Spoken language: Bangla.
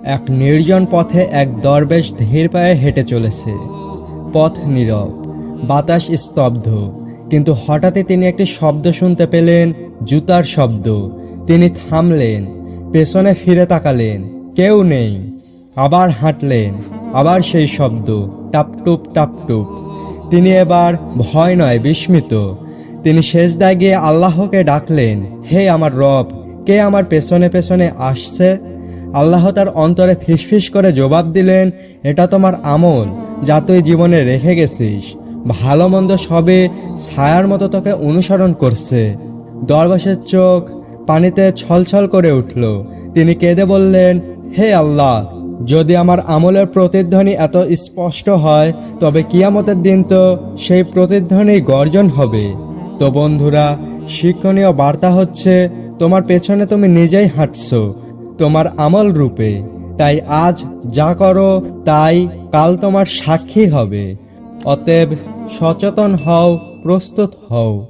এক নির্জন পথে এক দরবেশ ধীর পায়ে হেঁটে চলেছে। পথ নীরব, বাতাস স্তব্ধ, কিন্তু হঠাৎই তিনি একটি শব্দ শুনতে পেলেন, জুতার শব্দ। তিনি থামলেন, পেছনে ফিরে তাকালেন, কেউ নেই। আবার হাঁটলেন, আবার সেই শব্দ, টাপটুপ টাপটুপ। তিনি এবার ভয় নয়, বিস্মিত। তিনি সেজদায় গিয়ে আল্লাহকে ডাকলেন, হে আমার রব, কে আমার পেছনে পেছনে আসছে? আল্লাহ তার অন্তরে ফিসফিস করে জবাব দিলেন, এটা তোমার আমল, যা তুই জীবনে রেখে গেছিস। ভালো মন্দ সবে ছায়ার মতো তোকে অনুসরণ করছে। দরবেশের চোখ পানিতে ছলছল করে উঠল। তিনি কেঁদে বললেন, হে আল্লাহ, যদি আমার আমলের প্রতিধ্বনি এত স্পষ্ট হয়, তবে কিয়ামতের দিন তো সেই প্রতিধ্বনি গর্জন হবে। তো বন্ধুরা, শিক্ষণীয় বার্তা হচ্ছে, তোমার পেছনে তুমি নিজেই হাঁটছো, তোমার আমল রূপে। তাই আজ যা করো তাই কাল তোমার সাক্ষী হবে। অতএব সচেতন হও, প্রস্তুত হও।